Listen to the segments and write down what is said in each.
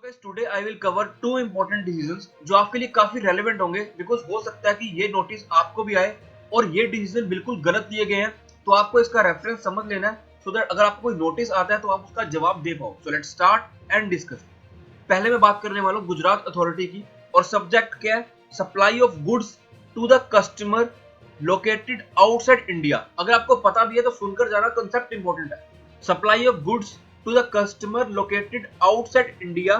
Guys today I will cover two important decisions जो आपके लिए काफी रेलेवेंट होंगे बिकॉज हो सकता है कि ये नोटिस आपको भी आए और ये डिसीजन बिल्कुल गलत लिए गए हैं। तो आपको इसका रेफरेंस समझ लेना है सो दैट अगर आपको कोई नोटिस आता है तो आप उसका जवाब दे पाओ। So let's start and discuss. पहले मैं बात करने वाला हूँ गुजरात अथॉरिटी की और सब्जेक्ट क्या है, supply of goods to the customer located outside India. अगर आपको पता भी है तो सुनकर जाना, कंसेप्ट इंपॉर्टेंट है। Supply of goods to the customer located outside India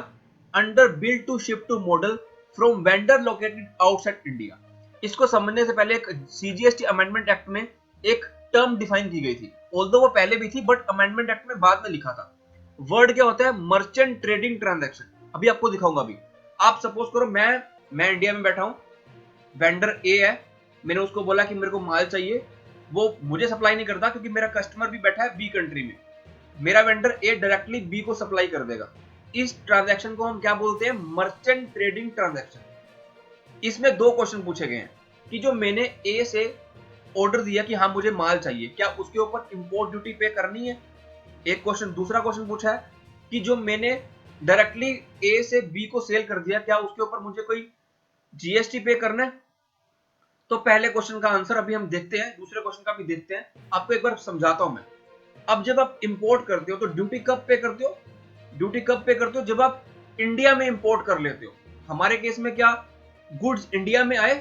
under bill to ship to model from vendor located outside India। इसको समझने से पहले एक CGST अमेंडमेंट एक्ट में एक टर्म डिफाइन की गई थी, ऑल्दो वो पहले भी थी बट अमेंडमेंट एक्ट में बाद में लिखा था। वर्ड क्या होता है? Merchant trading transaction. अभी आपको दिखाऊंगा। अभी आप सपोज करो मैं इंडिया में बैठा हूं, वेंडर ए है, मैंने उसको बोला कि मेरे को माल चाहिए, वो मुझे सप्लाई नहीं करता क्योंकि मेरा कस्टमर भी बैठा है बी कंट्री में। मेरा वेंडर ए डायरेक्टली बी को सप्लाई कर देगा। इस ट्रांजैक्शन को हम क्या बोलते हैं? Merchant trading transaction. इसमें दो क्वेश्चन पूछे गए हैं कि जो मैंने ए से ऑर्डर दिया कि हाँ मुझे माल चाहिए, क्या उसके ऊपर इंपोर्ट ड्यूटी पे करनी है? एक क्वेश्चन। दूसरा क्वेश्चन पूछा है कि जो मैंने डायरेक्टली ए से बी को सेल कर दिया, क्या उसके ऊपर मुझे कोई जीएसटी पे करना है? तो पहले क्वेश्चन का आंसर अभी हम देखते हैं, दूसरे क्वेश्चन का भी देखते हैं। आपको एक बार समझाता हूं मैं। अब जब आप इंपोर्ट करते हो तो ड्यूटी कब पे करते हो? ड्यूटी कब पे करते हो? जब आप इंडिया में इंपोर्ट कर लेते हो। हमारे केस में क्या गुड्स इंडिया में आए?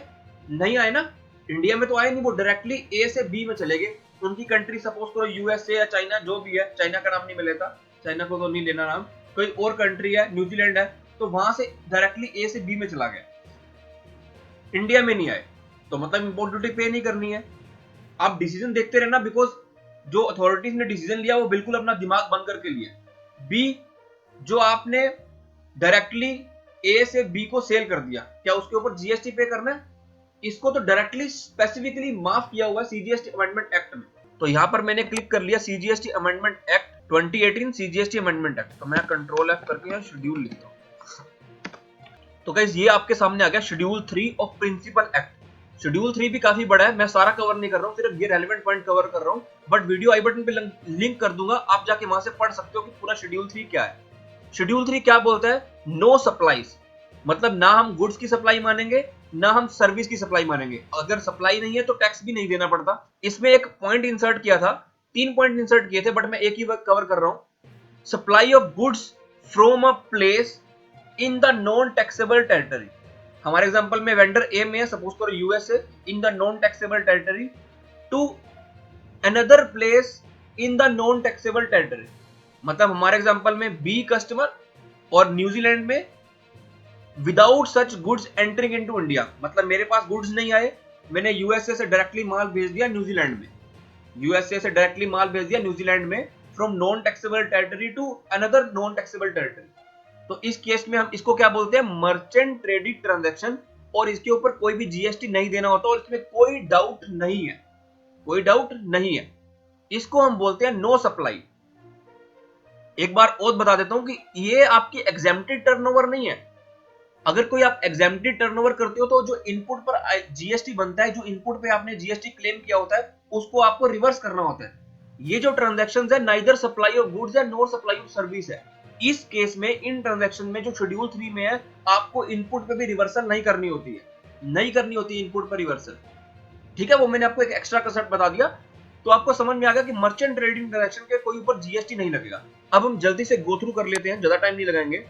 नहीं आए ना, इंडिया में तो आए नहीं, वो डायरेक्टली ए से बी में चले गए। उनकी कंट्री सपोज करो यूएसए या चाइना, जो भी है, चाइना का नाम नहीं मैं लेता, चाइना को तो नहीं लेना नाम, कोई और कंट्री है, न्यूजीलैंड है, तो वहां से डायरेक्टली ए से बी में चला गया, इंडिया में नहीं आए, तो मतलब इंपोर्ट ड्यूटी पे नहीं करनी है। आप डिसीजन देखते रहना, बिकॉज जो अथॉरिटीज ने डिसीजन लिया वो बिल्कुल अपना दिमाग बंद करके लिया। बी, जो आपने डायरेक्टली ए से बी को सेल कर दिया, क्या उसके ऊपर जीएसटी पे करना है? इसको तो डायरेक्टली स्पेसिफिकली माफ किया हुआ है सीजीएसटी अमेंडमेंट एक्ट में। तो यहां पर मैंने क्लिक कर लिया CGST amendment act 2018, CGST amendment act. तो मैं कंट्रोल एफ करके यहाँ शेड्यूल लिखता हूँ। तो गाइस ये आपके सामने आ गया schedule 3 of principal act. Schedule 3 भी काफी बड़ा है, मैं सारा कवर नहीं कर रहा हूँ, सिर्फ ये रेलेवेंट पॉइंट कवर कर रहा हूँ, बट वीडियो आई बटन पे लिंक कर दूंगा, आप जाके वहां से पढ़ सकते हो कि पूरा शेड्यूल 3 क्या है। शेड्यूल 3 क्या बोलता है? नो सप्लाईज, मतलब ना हम गुड्स की सप्लाई मानेंगे ना हम सर्विस की सप्लाई मानेंगे। अगर सप्लाई नहीं है तो टैक्स भी नहीं देना पड़ता। इसमें एक पॉइंट इंसर्ट किया था, 3 पॉइंट इंसर्ट किए थे, बट मैं एक ही वक्त कवर कर रहा हूँ। Supply of goods from a place in the non taxable territory. हमारे एग्जांपल में वेंडर ए में है, सपोज करो USA, in the non taxable territory to another place in the non taxable territory. मतलब हमारे एग्जांपल में बी कस्टमर और New Zealand में without such goods entering into India, मतलब मेरे पास गुड्स नहीं आए, मैंने यूएसए से डायरेक्टली माल भेज दिया न्यूजीलैंड में, यूएसए से डायरेक्टली माल भेज दिया न्यूजीलैंड में, from non taxable territory to another non taxable territory. तो इस केस में हम इसको क्या बोलते हैं? मर्चेंट ट्रेडिंग ट्रांजैक्शन, और इसके ऊपर कोई भी जीएसटी नहीं देना होता और इसमें कोई डाउट नहीं है, कोई डाउट नहीं है। इसको हम बोलते हैं नो सप्लाई। एक बार और बता देता हूं कि ये आपकी एग्जेम्प्टेड टर्नओवर नहीं है। अगर कोई आप एग्जेम्प्टेड टर्नओवर करते हो तो जो इनपुट पर जीएसटी बनता है, जो इनपुट पे आपने जीएसटी क्लेम किया होता है, उसको आपको रिवर्स करना होता है। ये जो ट्रांजैक्शंस है, नाइदर सप्लाई ऑफ गुड्स है नॉर सप्लाई ऑफ सर्विस है। इस केस में, इन ट्रांजैक्शन में जो शेड्यूल 3 में है, आपको इनपुट पे भी रिवर्सल नहीं करनी होती है, नहीं करनी होती है इनपुट पर रिवर्सल। ठीक है, वो मैंने आपको एक एक्स्ट्रा कंसेप्ट बता दिया, तो आपको समझ में आ गया कि मर्चेंट ट्रेडिंग ट्रांजैक्शन के कोई ऊपर जीएसटी नहीं लगेगा। अब हम जल्दी से गो थ्रू कर लेते हैं, ज्यादा टाइम नहीं लगाएंगे।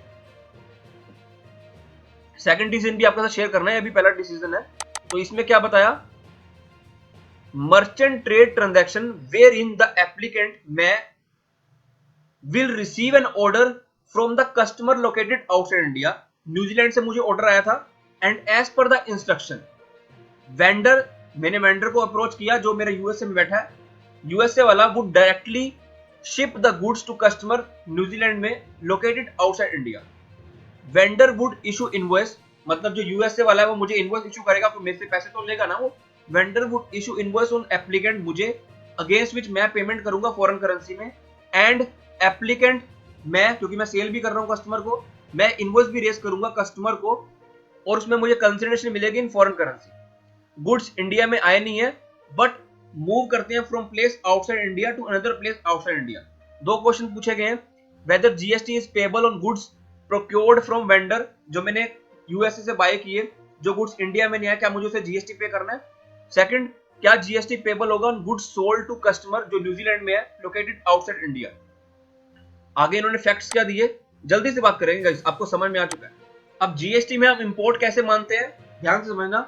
सेकंड डिसीजन भी आपके साथ शेयर करना है, अभी पहला डिसीजन है। तो इसमें क्या बताया? Merchant trade transaction where in the applicant में will receive an order from the customer located outside India. New Zealand से मुझे ऑर्डर आया था, and as per the instruction vendor, मैंने वेंडर को अप्रोच किया जो मेरे यूएसए में बैठा है, यूएसए वाला would directly ship the goods to customer New Zealand में located outside India. Vendor would issue invoice, मतलब जो यूएसए वाला है वो मुझे इनवॉइस इशू करेगा, तो मेरे से पैसे तो लेगा ना वो। Vendor would issue invoice on applicant, मुझे अगेंस्ट विच मैं पेमेंट करूंगा फॉरेन करेंसी में, एंड एप्लीकेंट, मैं क्योंकि मैं सेल भी कर रहा हूं कस्टमर को, मैं इनवॉइस भी रेज करूंगा कस्टमर को, और उसमें मुझे कंसिडरेशन मिलेगी in foreign currency. Goods India में आए नहीं है, बट मूव करते हैं from place outside India to another place outside India. दो क्वेश्चन पूछे गए हैं, whether GST is payable on goods procured from vendor, जो मैंने यूएसए से बाय किए, जो गुड्स इंडिया में नहीं आया, क्या मुझे उसे जीएसटी पे करना है? सेकंड, क्या जीएसटी पेबल होगा on goods sold to customer जो न्यूजीलैंड में है, लोकेटेड आउटसाइड इंडिया। आगे इन्होंने फैक्ट्स क्या दिए, जल्दी से बात करेंगे गाइस, आपको समझ में आ चुका है। अब जीएसटी में हम इंपोर्ट कैसे मानते हैं, ध्यान से समझना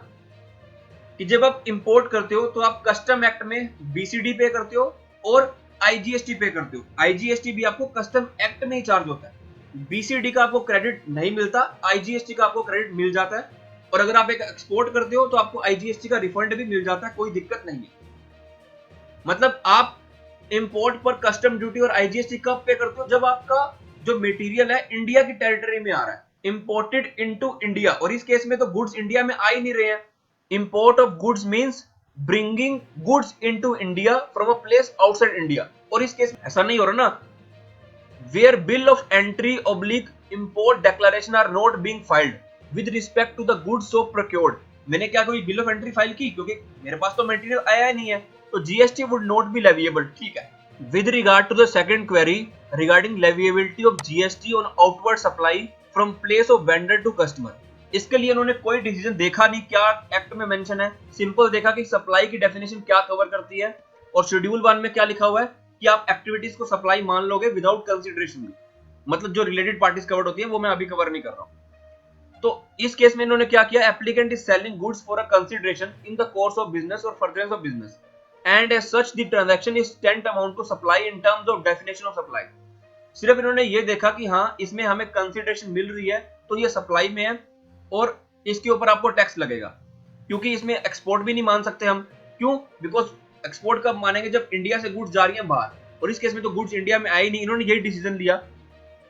कि जब आप इंपोर्ट करते हो तो आप कस्टम एक्ट में बीसीडी पे करते हो और आईजीएसटी पे करते हो। आईजीएसटी भी आपको कस्टम एक्ट में ही चार्ज होता है। बीसीडी का आपको क्रेडिट नहीं मिलता, आईजीएसटी का आपको क्रेडिट मिल जाता है। और अगर आप एक एक्सपोर्ट करते हो तो आपको आईजीएसटी का रिफंड भी मिल जाता है, कोई दिक्कत नहीं है। मतलब आप इंपोर्ट पर कस्टम ड्यूटी और आईजीएसटी कब पे करते हो, जब आपका जो मटेरियल है इंडिया की टेरिटरी में आ रहा है, इंपोर्टेड इनटू इंडिया। और इस केस में तो गुड्स इंडिया में आ ही नहीं रहे हैं। Import of goods means bringing goods into India from a place outside India. और इस केस में ऐसा नहीं हो रहा ना, where bill of entry oblique import declaration are not being filed with respect to the goods so procured। मैंने क्या कोई बिल ऑफ एंट्री फाइल की, क्योंकि मेरे पास तो मटेरियल आया ही नहीं है, तो GST would not be leviable. ठीक है। With regard to the second query regarding leviability of GST on outward supply from place of vendor to customer, इसके लिए उन्होंने कोई डिसीजन देखा नहीं क्या एक्ट में मेंशन है। सिंपल देखा कि सप्लाई की डेफिनेशन क्या कवर करती है, और शेड्यूल 1 में क्या लिखा हुआ है कि आप एक्टिविटीज को सप्लाई मान लोगे विदाउट कंसिडरेशन। मतलब जो रिलेटेड पार्टीज कवर्ड होती है वो मैं अभी कवर नहीं कर रहा हूं। तो इस केस में इन्होंने क्या किया, applicant is selling goods for a consideration in the course of business और furtherance of business and as such the transaction is tantamount to supply in terms of definition of supply. सिर्फ इन्होंने ये देखा कि हाँ इसमें हमें consideration मिल रही है तो ये सप्लाई में है और इसके ऊपर आपको टैक्स लगेगा, क्योंकि इसमें एक्सपोर्ट भी नहीं मान सकते हम। क्यों? बिकॉज एक्सपोर्ट कब मानेंगे, जब इंडिया से गुड्स जा रही हैं बाहर, और इस केस में तो गुड्स इंडिया में आई नहीं। इन्होंने यही डिसीजन लिया,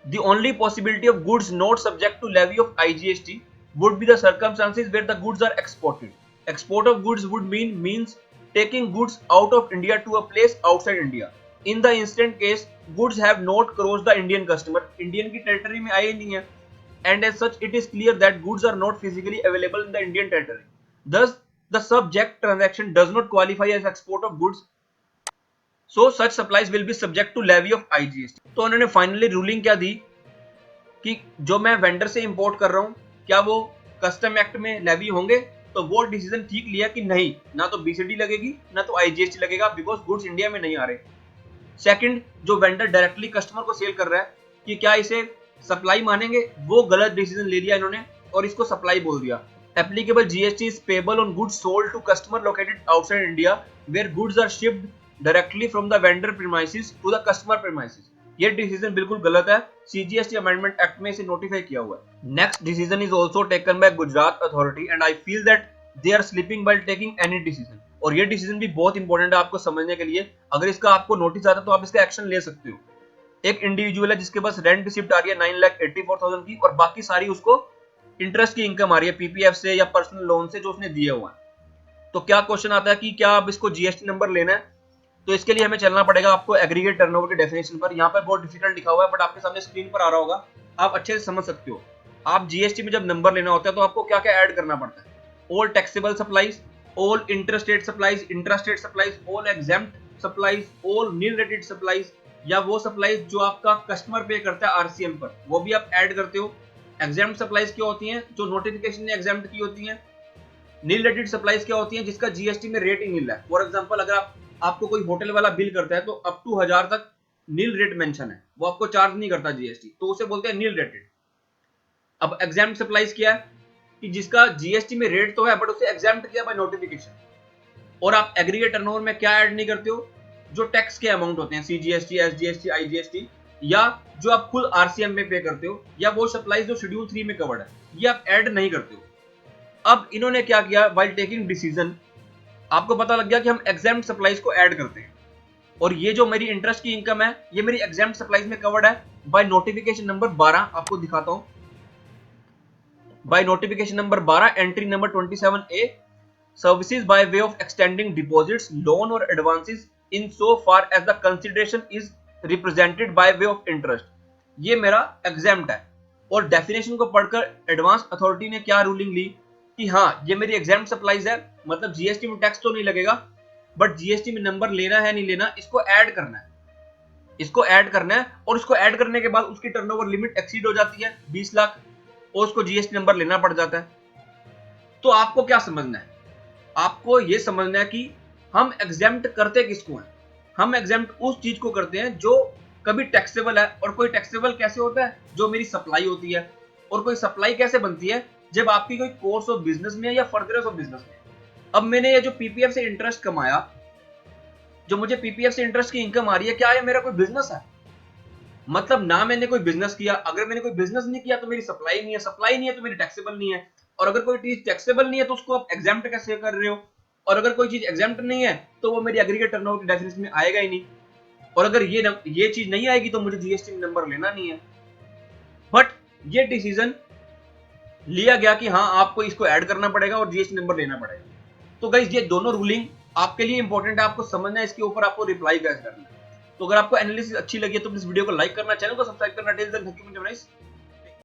the only possibility of goods not subject to levy of IGST would be the circumstances where the goods are exported. Export of goods would means taking goods out of India to a place outside India. In the instant case, goods have not crossed the Indian customer. Indian की territory में आए नहीं है, and as such, it is clear that goods are not physically available in the Indian territory. Thus, the subject transaction does not qualify as export of goods. So such supplies will be subject to levy of IGST. तो उन्होंने finally ruling क्या दी कि जो मैं vendor से import कर रहा हूं क्या वो कस्टम एक्ट में लेवी होंगे, तो वो डिसीजन ठीक लिया कि नहीं, ना तो बीसीडी लगेगी ना तो आईजीएसटी लगेगा, बिकॉज गुड्स इंडिया में नहीं आ रहे। सेकंड, जो वेंडर डायरेक्टली कस्टमर को सेल कर रहा है कि क्या इसे सप्लाई मानेंगे, वो गलत डिसीजन ले लिया इन्होंने और इसको सप्लाई बोल दिया। Applicable GST is payable on goods sold to customer located outside India where goods are shipped directly from the vendor premises to the customer premises. ये डिसीजन बिल्कुल गलत है, सीजीएसटी अमेंडमेंट एक्ट में इसे नोटिफाई किया हुआ है। Next decision is also taken by Gujarat authority and I feel that they are sleeping while taking any decision. और ये डिसीजन भी बहुत इंपॉर्टेंट है आपको समझने के लिए। अगर इसका आपको नोटिस आता है तो आप इसका एक्शन ले सकते हो। एक इंडिविजुअल है जिसके पास रेंट रिसिप्ट आ रही है 9,84,000 की, और बाकी सारी उसको इंटरेस्ट की इनकम आ रही है पीपीएफ से या पर्सनल लोन से जो उसने दिए हुआ है। तो क्या क्वेश्चन आता है कि क्या अब इसको जीएसटी नंबर लेना है, तो इसके लिए हमें चलना पड़ेगा आपको एग्रीगेट टर्नओवर की डेफिनेशन पर। यहाँ पर बहुत डिफिकल्ट लिखा हुआ है बट आपके सामने स्क्रीन पर आ रहा होगा, आप अच्छे से समझ सकते हो। आप जीएसटी में जब नंबर लेना होता है तो आपको क्या क्या ऐड करना पड़ता है, all taxable supplies, all interstate supplies, intrastate supplies, all exempt supplies, all nil rated supplies, या वो सप्लाईज जो आपका कस्टमर पे करता है आरसीएम पर, वो भी आप ऐड करते हो। एग्जेम्प्ट सप्लाईज क्या होती हैं, जो नोटिफिकेशन ने एग्जेम्प्ट की होती हैं। नील रेटेड सप्लाईज क्या होती हैं, जिसका जीएसटी में रेट ही नील है। फॉर एग्जांपल, अगर आपको कोई होटल वाला बिल करता है तो अप टू 1000 तक नील रेट मेंशन है, वो आपको चार्ज नहीं करता जीएसटी, तो उसे बोलते हैं नील रेटेड। अब एग्जेम्प्ट सप्लाईज क्या है कि जिसका जीएसटी में रेट तो है बट उसे एग्जेम्प्ट किया बाय नोटिफिकेशन। और आप एग्रीगेट टर्नओवर में क्या ऐड नहीं करते हो, जो टैक्स के अमाउंट होते हैं, सीजीएसटी, एसजीएसटी, आईजीएसटी, या जो आप खुद आरसीएम में पे करते हो, या वो सप्लाईज जो शेड्यूल 3 में कवर्ड है, ये आप ऐड नहीं करते हो। अब इन्होंने क्या किया, व्हाइल टेकिंग डिसीजन आपको पता लग गया कि हम एग्जेम्प्ट सप्लाईज को ऐड करते हैं, और ये जो मेरी इंटरेस्ट की इनकम है ये मेरी एग्जेम्प्ट सप्लाईज में कवर्ड है बाय नोटिफिकेशन नंबर 12। आपको दिखाता हूं, by notification number 12 entry number 27A, services by way of extending deposits, loan और advances in so far as the consideration is represented by way of interest. ये मेरा exempt है। और definition को पढ़कर एडवांस अथॉरिटी ने क्या रूलिंग ली कि हाँ ये मेरी एग्जेम्प्ट सप्लाईज है, मतलब जीएसटी में टैक्स तो नहीं लगेगा बट जीएसटी में नंबर लेना है नहीं लेना, इसको ऐड करना है। इसको ऐड करना है और इसको ऐड करने के बाद उसकी टर्नओवर लिमिट एक्सीड हो जाती है 20 लाख और उसको जीएसटी नंबर लेना पड़ जाता है। तो आपको क्या समझना है, आपको ये समझना है कि हम एग्जेम्प्ट करते किसको हैं। हम एग्जेम्प्ट उस चीज को करते हैं जो कभी टैक्सेबल है, और कोई टैक्सेबल कैसे होता है, जो मेरी सप्लाई होती है। और कोई सप्लाई कैसे बनती है, जब आपकी कोई कोर्स ऑफ बिजनेस में है या फर्दरेंस ऑफ बिजनेस में। अब मैंने ये जो पीपीएफ से इंटरेस्ट कमाया, जो मुझे पीपीएफ से इंटरेस्ट की इनकम आ रही है, क्या ये मेरा कोई बिजनेस है? मतलब ना मैंने कोई बिजनेस किया, अगर मैंने कोई बिजनेस नहीं किया तो मेरी सप्लाई नहीं है, सप्लाई नहीं है तो मेरी टैक्सेबल नहीं है। और अगर कोई चीज टैक्सेबल नहीं है तो उसको आप एग्जाम्प्ट कैसे कर रहे हो? और अगर कोई चीज एग्जाम्प्ट नहीं है तो वो मेरी एग्रीगेट टर्नओवर की डेफिनेशन में आएगा ही नहीं। और अगर ये चीज नहीं आएगी तो मुझे जीएसटी नंबर लेना नहीं है। बट ये डिसीजन लिया गया कि हाँ आपको इसको ऐड करना पड़ेगा और जीएसटी नंबर लेना पड़ेगा। तो गाइस ये दोनों रूलिंग आपके लिए इंपॉर्टेंट है, आपको समझना है, इसके ऊपर आपको रिप्लाई कैसे करना है। तो अगर आपको एनालिसिस अच्छी लगी है तो प्लीज वीडियो को लाइक करना, चैनल को सब्सक्राइब करना। Till then thank you.